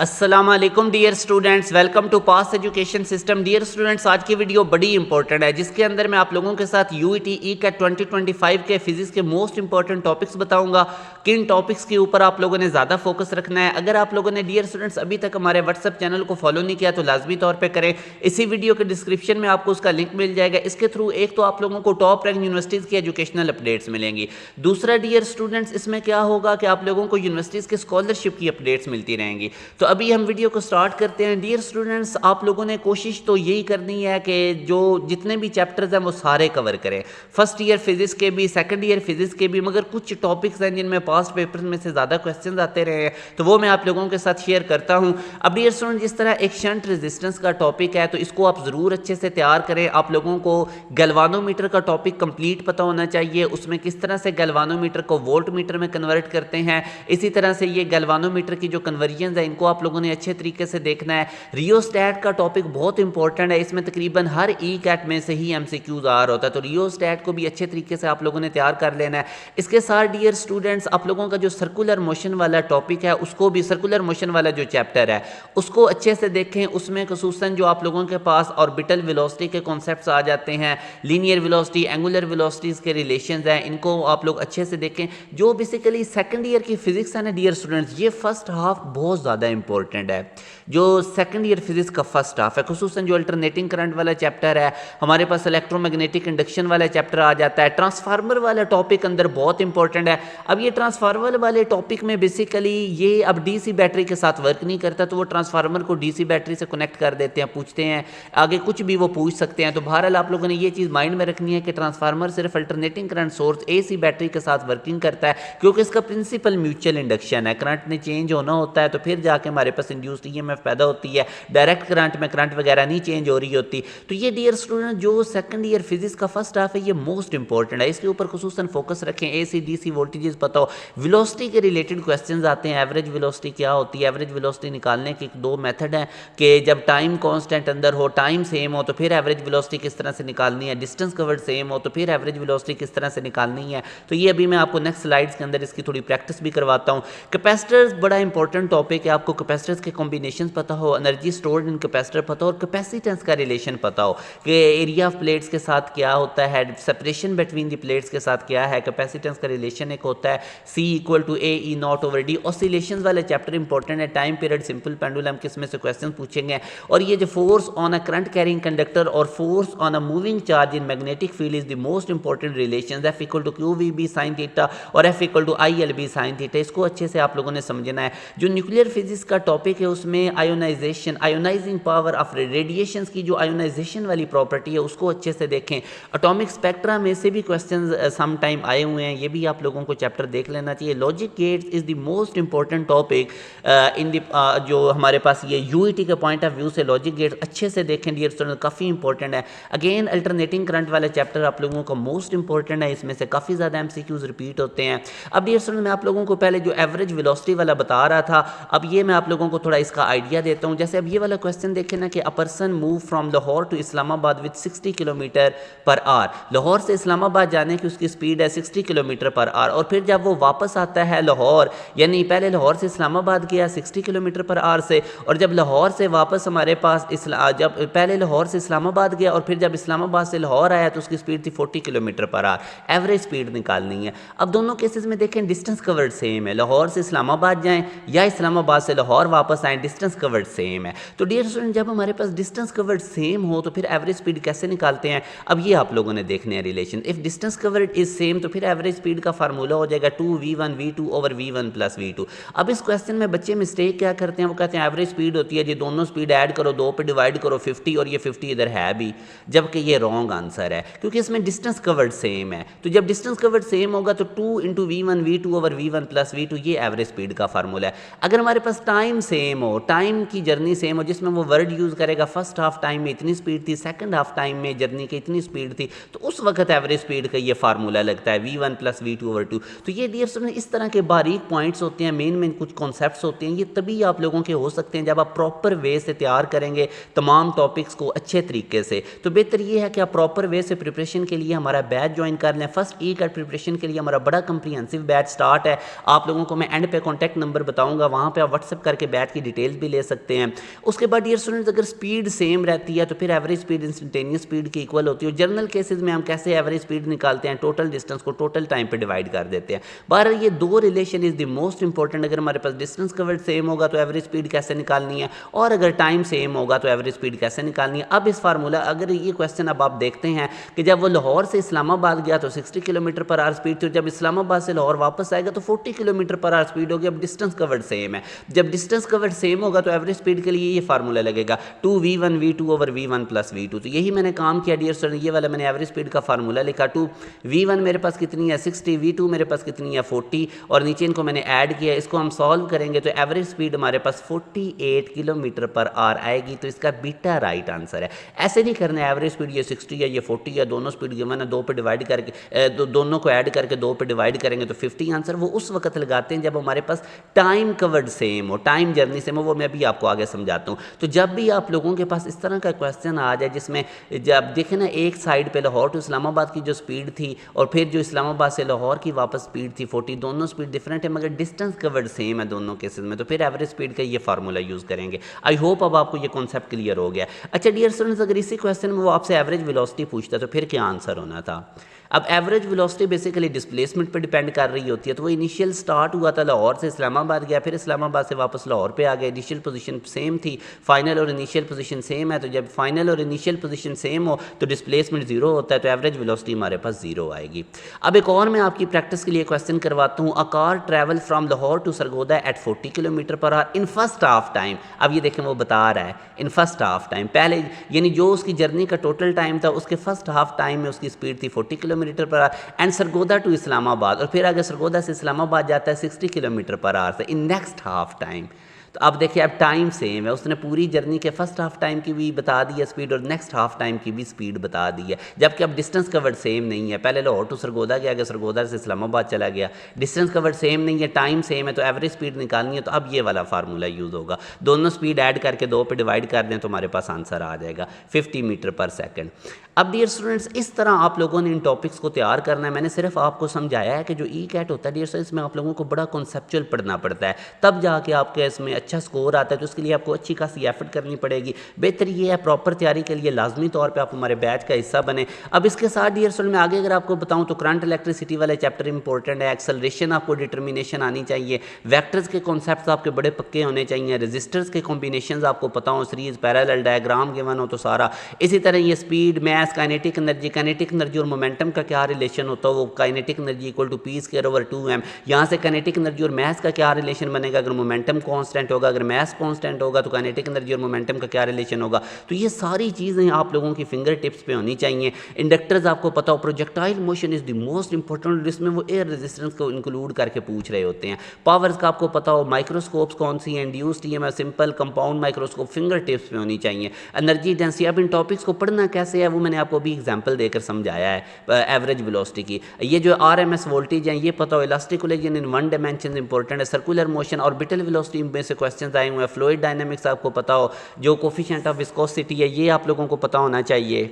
अस्सलामुअलैकुम dear students, welcome to pass education system. Dear students, आज की वीडियो बड़ी इंपॉर्टेंट है जिसके अंदर मैं आप लोगों के साथ यूईटी कैट 2025 के फिजिक्स के मोस्ट इंपॉर्टेंट टॉपिक्स बताऊंगा। किन टॉपिक्स के ऊपर आप लोगों ने ज़्यादा फोकस रखना है। अगर आप लोगों ने डियर स्टूडेंट्स अभी तक हमारे व्हाट्सएप चैनल को फॉलो नहीं किया तो लाजमी तौर पर करें। इसी वीडियो के डिस्क्रिप्शन में आपको उसका लिंक मिल जाएगा। इसके थ्रू एक तो आप लोगों को टॉप रैंक यूनिवर्सिटीज़ की एजुकेशनल अपडेट्स मिलेंगी। दूसरा डियर स्टूडेंट्स, इसमें क्या होगा कि आप लोगों को यूनिवर्सिटीज़ के स्कॉलरशिप की अपडेट्स मिलती रहेंगी। तो अभी हम वीडियो को स्टार्ट करते हैं। डियर स्टूडेंट्स, आप लोगों ने कोशिश तो यही करनी है कि जो जितने भी चैप्टर्स हैं वो सारे कवर करें, फर्स्ट ईयर फिजिक्स के भी, सेकंड ईयर फिजिक्स के भी। मगर कुछ टॉपिक्स हैं जिनमें पास्ट पेपर्स में से ज़्यादा क्वेश्चंस आते रहे हैं, तो वो मैं आप लोगों के साथ शेयर करता हूं। अब डियर स्टूडेंट, जिस तरह एक शंट रेजिस्टेंस का टॉपिक है तो इसको आप ज़रूर अच्छे से तैयार करें। आप लोगों को गैल्वानोमीटर का टॉपिक कंप्लीट पता होना चाहिए, उसमें किस तरह से गैल्वानोमीटर को वोल्ट मीटर में कन्वर्ट करते हैं। इसी तरह से ये गैल्वानोमीटर की जो कन्वर्जन है इनको आप लोगों ने अच्छे तरीके से देखना है। रियोस्टैट का टॉपिक बहुत इंपॉर्टेंट है, इसमें तकरीबन हर ई कैट में से ही एमसीक्यूज आ रहा होता है, तो रियोस्टैट को भी अच्छे तरीके से आप लोगों ने तैयार कर लेना है। इसके साथ डियर स्टूडेंट्स, आप लोगों का जो सर्कुलर मोशन वाला टॉपिक है उसको भी, सर्कुलर मोशन वाला जो चैप्टर है उसको अच्छे से देखें। उसमें खसूसन जो आप लोगों के पास ऑर्बिटल वेलोसिटी के कॉन्सेप्ट्स आ जाते हैं, लीनियर वेलोसिटी, एंगुलर वेलोसिटीज़ के रिलेशंस हैं, इनको आप लोग अच्छे से देखें। जो बेसिकली सेकंड ईयर की फिजिक्स है ना डियर स्टूडेंट्स, ये फर्स्ट हाफ बहुत ज़्यादा इंपॉर्टेंट है। जो सेकंड ईयर फिजिक्स का फर्स्ट हाफ है, खुसूसन जो अल्टरनेटिंग करंट वाला चैप्टर है, हमारे पास इलेक्ट्रोमैग्नेटिक इंडक्शन वाला चैप्टर आ जाता है। ट्रांसफार्मर वाला टॉपिक अंदर बहुत इंपॉर्टेंट है। अब ये ट्रांसफार्मर वाले टॉपिक में बेसिकली ये अब डीसी बैटरी के साथ वर्क नहीं करता, तो वो ट्रांसफार्मर को डीसी बैटरी से कनेक्ट कर देते हैं, पूछते हैं आगे कुछ भी वो पूछ सकते हैं। तो बहरहाल आप लोगों ने ये चीज़ माइंड में रखनी है कि ट्रांसफार्मर सिर्फ alternating current source AC battery के साथ वर्किंग करता है, क्योंकि इसका प्रिंसिपल म्यूचुअल इंडक्शन है। करंट ने चेंज होना होता है तो फिर जाके हमारे पास इंड्यूस्ड ईएमएफ पैदा होती है, डायरेक्ट करंट में करंट वगैरह नहीं चेंज हो रही होती। तो ये डियर स्टूडेंट जो सेकंड ईयर फिजिक्स का फर्स्ट हाफ है ये मोस्ट इंपॉर्टेंट है, इसके ऊपर खुसूसन फोकस रखें। एसी डीसी वोल्टेजेस पता हो, वेलोसिटी के रिलेटेड क्वेश्चंस आते हैं। एवरेज वेलोसिटी क्या होती है, एवरेज वेलोसिटी निकालने के दो मेथड हैं कि जब टाइम कांस्टेंट अंदर हो, टाइम सेम हो तो फिर एवरेज वेलोसिटी किस तरह से निकालनी है, डिस्टेंस कवर्ड सेम हो तो फिर एवरेज वेलोसिटी किस तरह से निकालनी है। तो ये अभी मैं आपको नेक्स्ट स्लाइड्स के अंदर इसकी थोड़ी प्रैक्टिस भी करवाता हूँ। कैपेसिटर्स बड़ा इंपॉर्टेंट टॉपिक है, आपको कैपेसिटर्स के कॉम्बिनेशन पता हो, एनर्जी स्टोर्ड इन कैपेसिटर पता हो और कैपेसिटेंस का रिलेशन पता हो कि एरिया ऑफ प्लेट्स के साथ क्या होता है, सेपरेशन बिटवीन द प्लेट्स के साथ क्या है। कैपेसिटेंस का रिलेशन एक होता है C equal to A E naught over D. Oscillations वाले चैप्टर इंपॉर्टेंट है, टाइम पीरियड, सिंपल पेंडुलम, किसमें से क्वेश्चन पूछेंगे। और ये जो force on a current carrying conductor और force on a moving charge in magnetic field is the most important relation. F equal to q v B sine theta और F equal to I L B sine theta, इसको अच्छे से आप लोगों ने समझना है। जो न्यूक्लियर फिजिक्स का टॉपिक है उसमें ionization, ionizing power of radiations की जो आयोनाइजेशन वाली प्रॉपर्टी है उसको अच्छे से देखें। एटॉमिक स्पेक्ट्रा में से भी क्वेश्चंस सम टाइम आए हुए हैं, ये भी आप लोगों को चैप्टर देख लेना चाहिए। Logic gates is the most important topic in the जो हमारे पास ये यूईटी के पॉइंट ऑफ व्यू से लॉजिक गेट्स अच्छे से देखें डियर स्टूडेंट, काफ़ी इंपॉर्टेंट है। अगेन अल्टरनेटिंग करंट वाला चैप्टर आप लोगों का मोस्ट इंपॉर्टेंट है, इसमें से काफ़ी ज़्यादा एमसीक्यूज रिपीट होते हैं। अब डियर स्टूडेंट, मैं आप लोगों को पहले जो एवरेज वेलोसिटी वाला बता रहा था, अब ये मैं आप लोगों को थोड़ा इसका आइडिया देता हूँ। जैसे अब ये वाला क्वेश्चन देखें ना कि a person move from Lahore to Islamabad with 60 kilometre per hour. Lahore से इस्लामाबाद जाने की उसकी स्पीड है 60 किलोमीटर पर आवर, और फिर जब वो वापस आता है लाहौर, यानी पहले लाहौर से इस्लामाबाद गया 60 किलोमीटर पर आवर से, और जब लाहौर से वापस हमारे पास जब पहले लाहौर से इस्लामाबाद गया और फिर जब इस्लामाबाद से लाहौर आया तो उसकी स्पीड थी 40 kilometre per our. Average speed निकालनी है। अब दोनों केसेस में देखें डिस्टेंस कवर्ड सेम है, लाहौर से इस्लामाबाद जाएं या इस्लामाबाद से लाहौर वापस आएँ, डिस्टेंस कवर्ड सेम है। तो डियर स्टूडेंट, जब हमारे पास डिस्टेंस कवर्ड सेम हो तो फिर एवरेज स्पीड कैसे निकालते हैं, अब ये आप लोगों ने देखने हैं relation. If distance covered is same तो फिर एवरेज स्पीड का फार्मूला हो जाएगा 2v1 v2 over v1 plus v2। अब इस क्वेश्चन में बच्चे मिस्टेक क्या करते हैं, वो कहते हैं एवरेज स्पीड होती है जी दोनों स्पीड ऐड करो, 2 पे डिवाइड करो 50, और ये 50 इधर है भी, जबकि ये रॉन्ग आंसर है क्योंकि इसमें डिस्टेंस कवर्ड सेम है। तो जब डिस्टेंस कवर्ड सेम होगा तो 2 into v1 v2 over v1 plus v2, ये एवरेज स्पीड का फार्मूला है। अगर हमारे पास टाइम सेम हो, टाइम की जर्नी सेम हो, जिसमें वो वर्ड यूज़ करेगा फर्स्ट हाफ टाइम में इतनी स्पीड थी, सेकंड हाफ टाइम में जर्नी की इतनी स्पीड थी, तो उस वक्त एवरेज स्पीड का ये फार्मूला लगता है v1 प्लस v2 ओवर 2। तो ये डियर स्टूडेंट इस तरह के बारीक पॉइंट्स होते हैं, मेन कुछ कॉन्सेप्ट्स होते हैं, ये तभी आप लोगों के हो सकते हैं जब आप प्रॉपर वे से तैयार करेंगे तमाम टॉपिक्स को अच्छे तरीके से। तो बेहतर ये है कि आप प्रॉपर वे से प्रिपरेशन के लिए हमारा बैच ज्वाइन कर लें। फर्स्ट ई कैट प्रिपरेशन के लिए हमारा बड़ा कंप्रीहेंसिव बैच स्टार्ट है। आप लोगों को मैं एंड पे कॉन्टैक्ट नंबर बताऊंगा, वहाँ पे आप व्हाट्सएप का करके बैच की डिटेल्स भी ले सकते हैं। उसके बाद डियर स्टूडेंट्स अगर स्पीड सेम रहती है तो फिर एवरेज स्पीड इंस्टेंटेनियस स्पीड की इक्वल होती है। जर्नल केसेस में हम कैसे एवरेज स्पीड निकालते हैं, टोटल डिस्टेंस को टोटल टाइम पे डिवाइड कर देते हैं। बहरहाल ये दो relation is the most important. अगर हमारे पास डिस्टेंस कवर्ड सेम होगा तो एवरेज स्पीड कैसे निकालनी है, और अगर टाइम सेम होगा तो एवरेज स्पीड कैसे निकालनी है। अब इस फार्मूला अगर ये क्वेश्चन अब आप देखते हैं कि जब वो लाहौर से इस्लामाबाद गया तो 60 किलोमीटर पर आवर स्पीड थी, और जब इस्लामाबाद से लाहौर वापस आएगा तो 40 किलोमीटर पर आवर स्पीड होगी। अब डिस्टेंस कवर्ड सेम है, जब डिस्टेंस कवर्ड सेम होगा तो एवरेज स्पीड के लिए ये फार्मूला लगेगा 2v1 v2 over v1 plus v2। तो यही मैंने काम किया डियर स्टूडेंट, ये वाला मैंने एवरेज स्पीड का फार्मूला लिखा। 2v1 मेरे पास कितनी है 60, v2 मेरे पास कितनी है 40, और नीचे इनको मैंने ऐड किया। इसको हम सॉल्व करेंगे तो एवरेज स्पीड हमारे पास 48 किलोमीटर पर आवर आएगी। तो इसका बीटा राइट आंसर है। ऐसे नहीं करना है एवरेज स्पीड ये 60 है ये 40 है, दोनों स्पीड गिवन है, दो पे डिवाइड करके दोनों को ऐड करके दो पे डिवाइड करेंगे तो 50 आंसर। वो उस वक्त लगाते हैं जब हमारे पास टाइम कवर्ड सेम हो, टाइम जर्नी सेम हो, वो मैं भी आपको आगे समझाता हूँ। तो जब भी आप लोगों के पास इस तरह का क्वेश्चन आ जाए जिसमें जब देखें ना एक साइड पे लाहौर टू इस्लामाबाद की जो स्पीड थी और फिर जो इस्लामाबाद से लाहौर की वापस स्पीड थी 40, दोनों स्पीड डिफरेंट है मगर डिस्टेंस कवर्ड सेम है दोनों केसेस में, तो फिर एवरेज स्पीड का ये फार्मूला यूज़ करेंगे। आई होप अब आपको ये कॉन्सेप्ट क्लियर हो गया। अच्छा डियर स्टूडेंट्स, अगर इसी क्वेश्चन में वो आपसे एवरेज वेलोसिटी पूछता तो फिर क्या आंसर होना था। अब एवरेज वेलोसिटी बेसिकली डिस्प्लेसमेंट पे डिपेंड कर रही होती है। तो वो इनिशियल स्टार्ट हुआ था लाहौर से इस्लामाबाद गया, फिर इस्लामाबाद से वापस लाहौर पे आ गया। इनिशियल पोजीशन सेम थी, फाइनल और इनिशियल पोजीशन सेम है। तो जब फाइनल और इनिशियल पोजीशन सेम हो तो डिस्प्लेसमेंट जीरो होता है, तो एवरेज वेलोसिटी हमारे पास जीरो आएगी। अब एक और मैं आपकी प्रैक्टिस के लिए क्वेश्चन करवाता हूँ। A car travel from Lahore to Sargodha at 40 kilometre per hour in first half time. अब ये देखें वो बता रहा है इन फर्स्ट हाफ टाइम, पहले यानी जो उसकी जर्नी का टोटल टाइम था उसके फर्स्ट हाफ टाइम में उसकी स्पीड थी 40 kilometre per hour and Sargodha to Islamabad, और फिर अगर सरगोदा से इस्लामाबाद जाता है 60 किलोमीटर पर आवर से इन नेक्स्ट हाफ टाइम। तो अब देखिए अब टाइम सेम है, उसने पूरी जर्नी के फर्स्ट हाफ टाइम की भी बता दी है स्पीड और नेक्स्ट हाफ टाइम की भी स्पीड बता दी है, जबकि अब डिस्टेंस कवर्ड सेम नहीं है। पहले लाहौर टू सरगोदा गया, अगर सरगोदा से इस्लामाबाद चला गया, डिस्टेंस कवर्ड सेम नहीं है, टाइम सेम है, तो एवरेज स्पीड निकालनी है। तो अब ये वाला फार्मूला यूज़ होगा, दोनों स्पीड ऐड करके दो पे डिवाइड कर दें तो हमारे पास आंसर आ जाएगा 50 मीटर पर सेकेंड। अब डियर स्टूडेंट्स इस तरह आप लोगों ने इन टॉपिक्स को तैयार करना है। मैंने सिर्फ आपको समझाया है कि जो ई कैट होता है डियर स्टूडेंट्स इसमें आप लोगों को बड़ा कॉन्सेप्चुअल पढ़ना पड़ता है, तब जाके आपके इसमें अच्छा स्कोर आता है। तो उसके लिए आपको अच्छी खासी एफर्ट करनी पड़ेगी। बेहतर ये है प्रॉपर तैयारी के लिए लाजमी तौर पर आप हमारे बैच का हिस्सा बने। अब इसके साथ डियर स्टूडेंट मैं आगे अगर आपको बताऊँ तो करंट इलेक्ट्रिसिटी वाले चैप्टर इंपॉर्टेंट है, एक्सेलरेशन आपको डिटर्मिनेशन आनी चाहिए, वैक्टर्स के कॉन्सेप्ट आपके बड़े पक्के होने चाहिए, रजिस्टर्स के कॉम्बिनेशन आपको पता हो, सीरीज पैरेलल डायग्राम गिवन हो तो सारा। इसी तरह ये स्पीड मैस काइनेटिक एनर्जी और मोमेंटम का क्या रिलेशन होता है, वो kinetic energy equal to P square over 2m। यहाँ से काइनेटिक एनर्जी और मैस का क्या रिलेशन बनेगा, अगर मोमेंटम कांस्टेंट होगा, अगर मैस कांस्टेंट होगा तो काइनेटिक एनर्जी और मोमेंटम का क्या रिलेशन होगा। तो ये सारी चीज़ें आप लोगों की फिंगर टिप्स पे होनी चाहिए। इंडक्टर्स आपको पता हो, projectile motion is the most important, जिसमें वो एयर रेजिस्टेंस को इंक्लूड करके पूछ रहे होते हैं। पावर्स का आपको पता हो, माइक्रोस्कोप्स कौन सी हैं, induced EMF, simple, compound microscope, finger tips पे होनी चाहिए। एनर्जी डेंसिटी, अब इन टॉपिक्स को पढ़ना कैसे है वो मैंने आपको भी एग्जाम्पल देकर समझाया है। एवरेज वेलोसिटी की ये जो आरएमएस वोल्टेज है ये पता हो, elastic collision in one dimension important है, सर्कुलर मोशन, ऑर्बिटल वेलोसिटी में से क्वेश्चंस आए हुए हैं, फ्लूइड डायनामिक्स आपको पता हो, जो कोफिशिएंट ऑफ विस्कोसिटी है ये आप लोगों को पता होना चाहिए।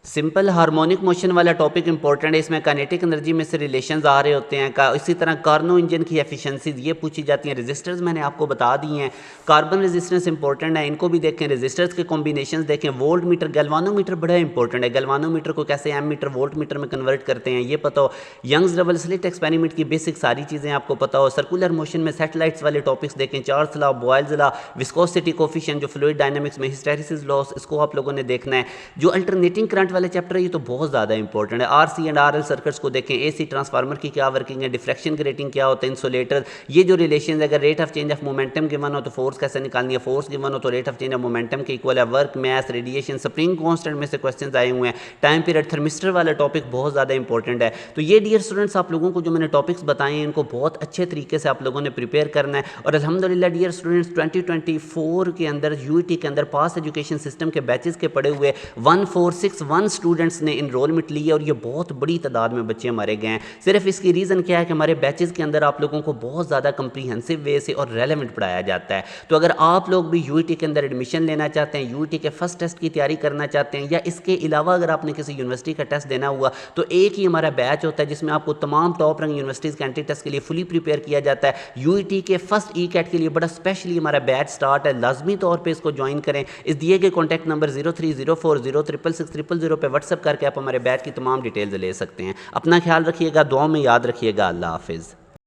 सिंपल हार्मोनिक मोशन वाला टॉपिक इंपॉर्टेंट है, इसमें काइनेटिक एनर्जी में से रिलेशंस आ रहे होते हैं। इसी तरह कार्नो इंजन की एफिशिएंसीज ये पूछी जाती हैं। रेजिस्टर्स मैंने आपको बता दी हैं, कार्बन रेजिस्टेंस इंपॉर्टेंट है, इनको भी देखें, रेजिस्टर्स के कॉम्बिनेशंस देखें। वोल्ट मीटर, गैल्वानोमीटर बड़ा इंपॉर्टेंट है, गैल्वानोमीटर को कैसे एम मीटर वोल्ट मीटर में कन्वर्ट करते हैं ये पता हो। यंग्स डबल स्लिट एक्सपेरिमेंट की बेसिक सारी चीज़ें आपको पता हो। सर्कुलर मोशन में सैटेलाइट्स वाले टॉपिक्स देखें, Charles law, Boyle's law, viscosity coefficient, जो फ्लूइड डायनामिक्स में हिस्टैरिसीस लॉस, इसको आप लोगों ने देखना है। जो अल्टरनेटिंग करंट वाले चैप्टर है ये तो बहुत ज़्यादा इंपॉर्टेंट है। आरसी एंड आरएल सर्किट्स को देखें, एसी ट्रांसफार्मर की क्या वर्किंग है, डिफ्रैक्शन ग्रेटिंग क्या होता है, इंसुलेटर, ये जो रिलेशन है, अगर rate of change of momentum given हो तो फोर्स कैसे निकालनी है, फोर्स गिवन हो तो rate of change of momentum के इक्वल है, work, mass, radiation, spring constant में से क्वेश्चंस आए हुए हैं। टाइम पीरियड, थर्मिस्टर वाला टॉपिक बहुत ज़्यादा इंपॉर्टेंट है। तो ये डियर स्टूडेंट्स आप लोगों को जो मैंने टॉपिक्स बताए हैं इनको बहुत अच्छे तरीके से आप लोगों ने प्रिपेयर करना है। और अल्हम्दुलिल्लाह डियर स्टूडेंट्स 2024 के अंदर यूईटी के अंदर पास एजुकेशन सिस्टम के बैचेस के पढ़े हुए 1461 1 स्टूडेंट्स ने इनरोलमेंट ली है और ये बहुत बड़ी तादाद में बच्चे हमारे गए हैं। सिर्फ इसकी रीज़न क्या है कि हमारे बैचेज़ के अंदर आप लोगों को बहुत ज़्यादा कंप्रीहेंसिव वे से और रेलेवेंट पढ़ाया जाता है। तो अगर आप लोग भी यूईटी के अंदर एडमिशन लेना चाहते हैं, यूईटी के फर्स्ट टेस्ट की तैयारी करना चाहते हैं, या इसके अलावा अगर आपने किसी यूनिवर्सिटी का टेस्ट देना हुआ, तो एक ही हमारा बैच होता है जिसमें आपको तमाम टॉप रैंक यूनिवर्सिटीज़ के एंट्री टेस्ट के लिए फुली प्रिपेयर किया जाता है। यूईटी के फर्स्ट ई कैट के लिए बड़ा स्पेशली हमारा बैच स्टार्ट है, लाजमी तौर पर इसको ज्वाइन करें। इस दिए गए कॉन्टैक्ट नंबर 0304066600 पे व्हाट्सअप करके आप हमारे बैच की तमाम डिटेल्स ले सकते हैं। अपना ख्याल रखिएगा, दुआ में याद रखिएगा। अल्लाह हाफिज़।